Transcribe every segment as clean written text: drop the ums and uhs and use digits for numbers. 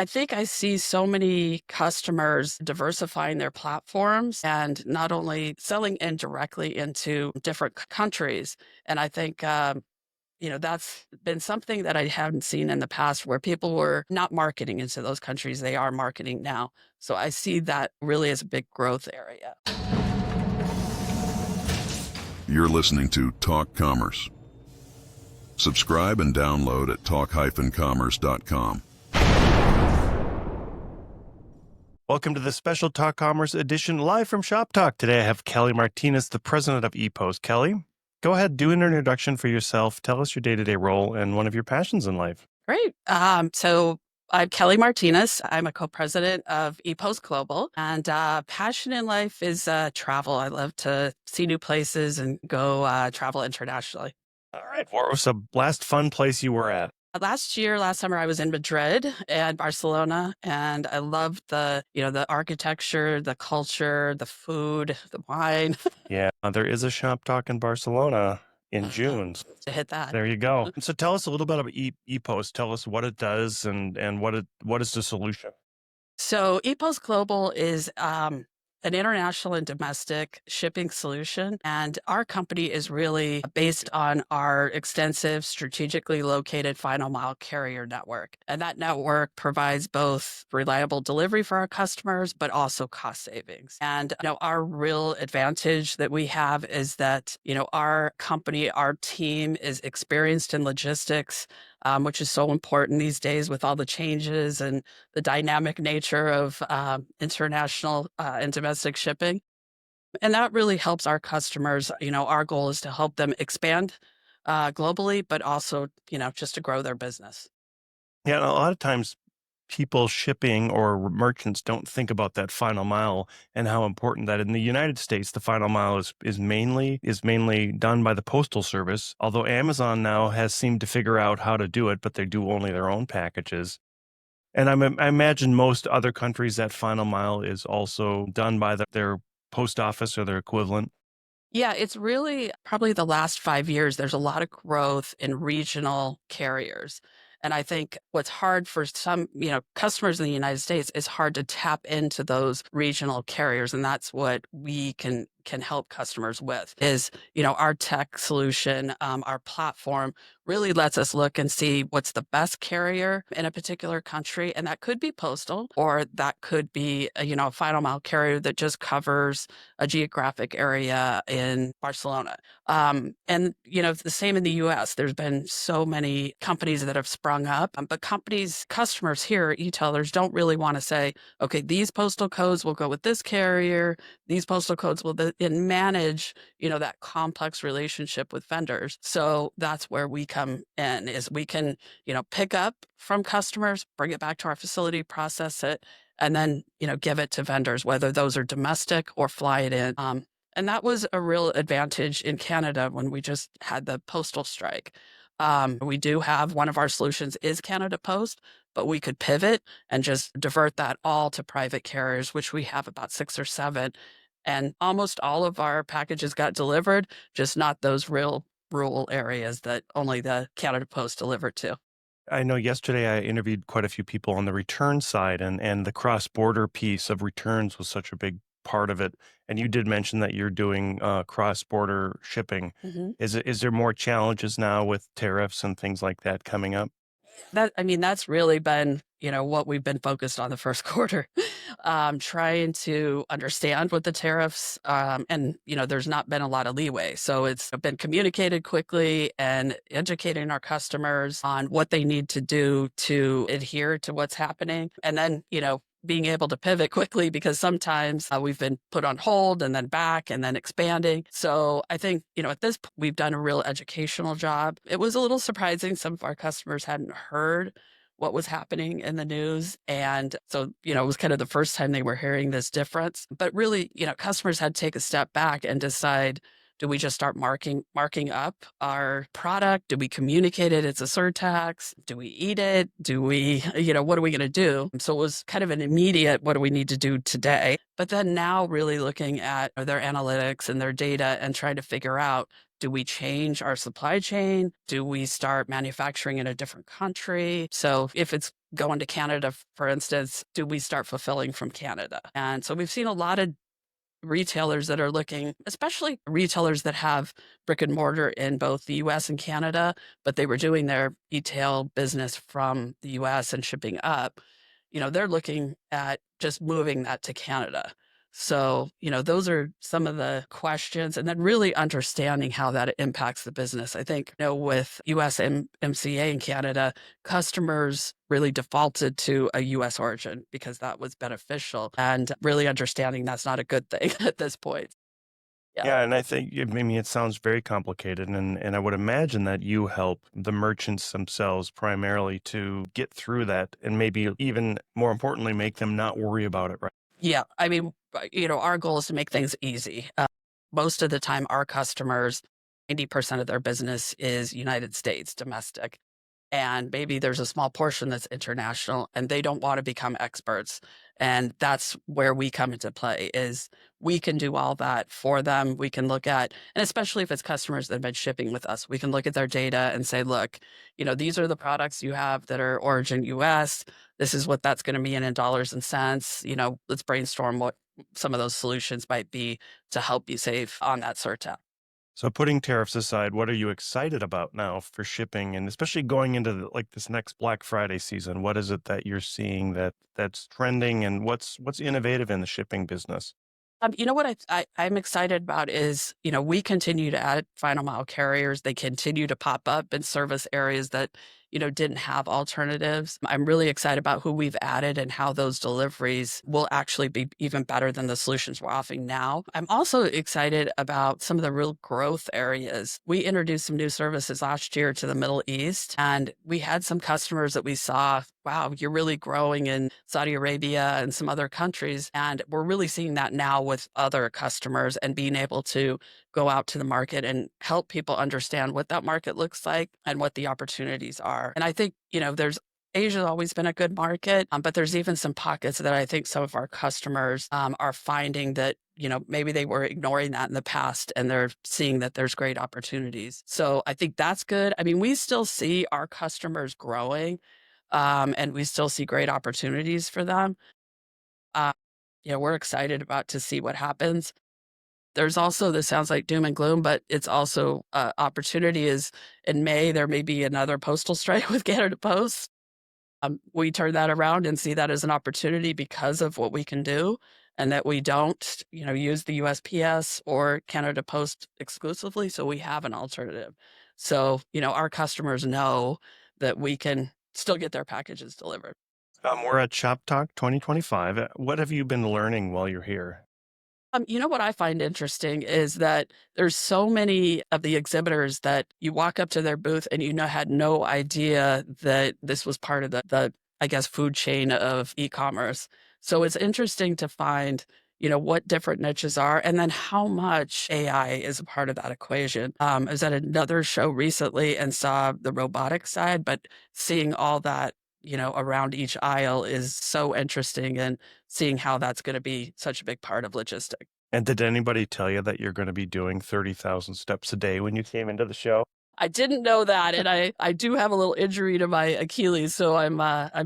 I think I see so many customers diversifying their platforms and not only selling indirectly into different countries. And I think, that's been something that I haven't seen in the past where people were not marketing into those countries. They are marketing now. So I see that really as a big growth area. You're listening to Talk Commerce. Subscribe and download at talk-commerce.com. Welcome to the special Talk Commerce edition live from Shop Talk. Today I have Kelly Martinez, the president of Epos. Kelly, go ahead, do an introduction for yourself. Tell us your day-to-day role and one of your passions in life. Great. So I'm Kelly Martinez. I'm a co-president of Epos Global, and passion in life is travel. I love to see new places and go travel internationally. All right. What was the last fun place you were at? Last summer, I was in Madrid and Barcelona, and I loved the architecture, the culture, the food, the wine. Yeah, there is a Shop Talk in Barcelona in June. To hit that. There you go. So tell us a little bit about Epos. Tell us what it does and what is the solution. So Epos Global is an international and domestic shipping solution. And our company is really based on our extensive, strategically located final mile carrier network. And that network provides both reliable delivery for our customers, but also cost savings. And our real advantage that we have is that, our company, our team is experienced in logistics, which is so important these days with all the changes and the dynamic nature of international and domestic shipping. And that really helps our customers. Our goal is to help them expand globally, but also, just to grow their business. Yeah, and a lot of times people shipping or merchants don't think about that final mile and how important that in the United States, the final mile is mainly done by the postal service. Although Amazon now has seemed to figure out how to do it, but they do only their own packages. And I imagine most other countries that final mile is also done by their post office or their equivalent. Yeah, it's really probably the last 5 years, there's a lot of growth in regional carriers. And I think what's hard for some, customers in the United States is hard to tap into those regional carriers. And that's what we can help customers with is, our tech solution, our platform really lets us look and see what's the best carrier in a particular country. And that could be postal, or that could be, a final mile carrier that just covers a geographic area in Barcelona. And, the same in the US. There's been so many companies that have sprung up, but customers here, e-tailers don't really want to say, okay, these postal codes will go with this carrier, these postal codes will and manage, that complex relationship with vendors. So that's where we come in is we can, pick up from customers, bring it back to our facility, process it, and then, give it to vendors, whether those are domestic or fly it in. And that was a real advantage in Canada when we just had the postal strike. We do have one of our solutions is Canada Post, but we could pivot and just divert that all to private carriers, which we have about 6 or 7. And almost all of our packages got delivered, just not those real rural areas that only the Canada Post delivered to. I know yesterday I interviewed quite a few people on the return side and the cross-border piece of returns was such a big part of it. And you did mention that you're doing cross-border shipping. Mhm. Is there more challenges now with tariffs and things like that coming up? That's really been, what we've been focused on the first quarter, trying to understand what the tariffs, and, there's not been a lot of leeway. So it's been communicated quickly and educating our customers on what they need to do to adhere to what's happening. And then, being able to pivot quickly because sometimes we've been put on hold and then back and then expanding. So I think, at this point, we've done a real educational job. It was a little surprising. Some of our customers hadn't heard what was happening in the news. And so, it was kind of the first time they were hearing this difference. But really, customers had to take a step back and decide, do we just start marking up our product? Do we communicate it? It's a surtax. Do we eat it? Do we, what are we going to do? So it was kind of an immediate, what do we need to do today? But then now really looking at their analytics and their data and trying to figure out, do we change our supply chain? Do we start manufacturing in a different country? So if it's going to Canada, for instance, do we start fulfilling from Canada? And so we've seen a lot of retailers that are looking, especially retailers that have brick and mortar in both the US and Canada, but they were doing their retail business from the US and shipping up, they're looking at just moving that to Canada. So, those are some of the questions, and then really understanding how that impacts the business. I think, with US MCA in Canada, customers really defaulted to a US origin because that was beneficial, and really understanding that's not a good thing at this point. Yeah. Yeah, and I think, I mean, it sounds very complicated, and I would imagine that you help the merchants themselves primarily to get through that, and maybe even more importantly, make them not worry about it, right? Yeah. I mean, our goal is to make things easy. Most of the time, our customers, 90% of their business is United States domestic. And maybe there's a small portion that's international and they don't want to become experts. And that's where we come into play is we can do all that for them. We can look at, and especially if it's customers that have been shipping with us, we can look at their data and say, look, these are the products you have that are origin US. This is what that's going to be in dollars and cents. Let's brainstorm what some of those solutions might be to help you save on that surtax. So putting tariffs aside, what are you excited about now for shipping, and especially going into like this next Black Friday season? What is it that you're seeing that's trending, and what's innovative in the shipping business? What I'm excited about is, we continue to add final mile carriers. They continue to pop up in service areas that, didn't have alternatives. I'm really excited about who we've added and how those deliveries will actually be even better than the solutions we're offering now. I'm also excited about some of the real growth areas. We introduced some new services last year to the Middle East, and we had some customers that we saw, wow, you're really growing in Saudi Arabia and some other countries. And we're really seeing that now with other customers and being able to go out to the market and help people understand what that market looks like and what the opportunities are. And I think, Asia's always been a good market, but there's even some pockets that I think some of our customers are finding that, maybe they were ignoring that in the past and they're seeing that there's great opportunities. So I think that's good. I mean, we still see our customers growing, and we still see great opportunities for them. Uh, we're excited about to see what happens. There's also, this sounds like doom and gloom, but it's also opportunity is in May, there may be another postal strike with Canada Post. We turn that around and see that as an opportunity because of what we can do and that we don't, use the USPS or Canada Post exclusively. So we have an alternative. So, our customers know that we can still get their packages delivered. We're at Shop Talk 2025. What have you been learning while you're here? What I find interesting is that there's so many of the exhibitors that you walk up to their booth and had no idea that this was part of the I guess food chain of e-commerce. So it's interesting to find, what different niches are and then how much AI is a part of that equation. I was at another show recently and saw the robotic side, but seeing all that, around each aisle is so interesting and seeing how that's going to be such a big part of logistics. And did anybody tell you that you're going to be doing 30,000 steps a day when you came into the show? I didn't know that, and I do have a little injury to my Achilles, so I'm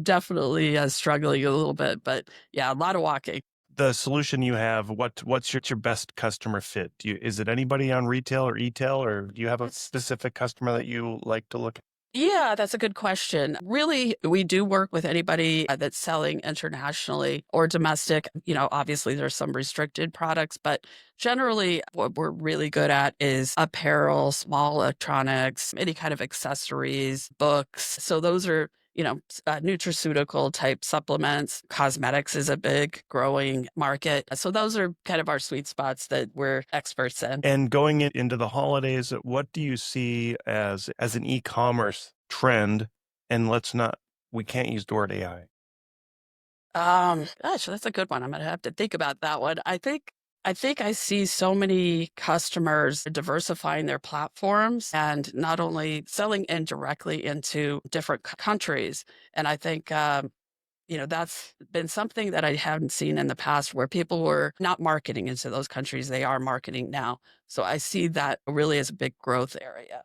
definitely struggling a little bit. But yeah, a lot of walking. The solution you have, what's your best customer fit? Is it anybody on retail or e-tail, or do you have a specific customer that you like to look at? Yeah, that's a good question. Really, we do work with anybody that's selling internationally or domestic. Obviously there's some restricted products, but generally what we're really good at is apparel, small electronics, any kind of accessories, books. So those are, nutraceutical type supplements. Cosmetics is a big growing market. So those are kind of our sweet spots that we're experts in. And going into the holidays, what do you see as an e-commerce trend? And we can't use the word AI. Gosh, that's a good one. I'm gonna have to think about that one. I think I see so many customers diversifying their platforms and not only selling indirectly into different countries. And I think, that's been something that I haven't seen in the past where people were not marketing into those countries. They are marketing now. So I see that really as a big growth area.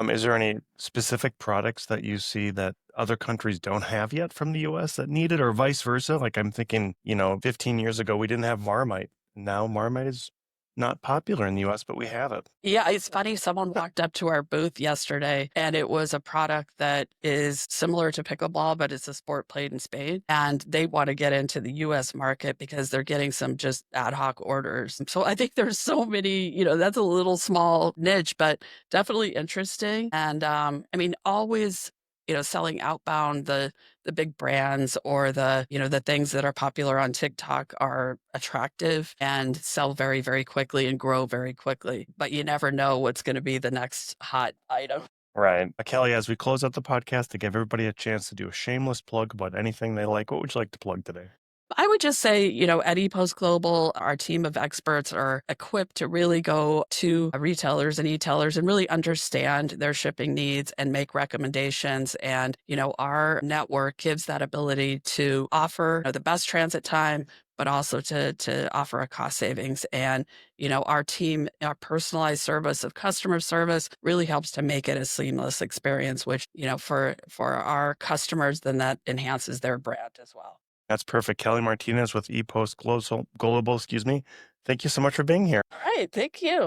Is there any specific products that you see that other countries don't have yet from the US that need it, or vice versa? Like I'm thinking, 15 years ago, we didn't have Marmite. Now Marmite is not popular in the US, but we have it. Yeah, it's funny. Someone walked up to our booth yesterday and it was a product that is similar to pickleball, but it's a sport played in Spain. And they want to get into the US market because they're getting some just ad hoc orders. So I think there's so many, that's a little small niche, but definitely interesting. And I mean, always, selling outbound, the big brands or the things that are popular on TikTok are attractive and sell very, very quickly and grow very quickly. But you never know what's going to be the next hot item. Right. Kelly, as we close out the podcast to give everybody a chance to do a shameless plug about anything they like, what would you like to plug today? I would just say, at ePost Global, our team of experts are equipped to really go to retailers and e-tailers and really understand their shipping needs and make recommendations. And, our network gives that ability to offer the best transit time, but also to offer a cost savings. And, our team, our personalized service of customer service really helps to make it a seamless experience, which, for our customers, then that enhances their brand as well. That's perfect. Kelly Martinez with ePost Global, Thank you so much for being here. All right. Thank you.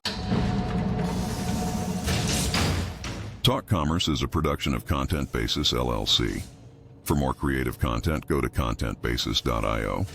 Talk Commerce is a production of Content Basis, LLC. For more creative content, go to contentbasis.io.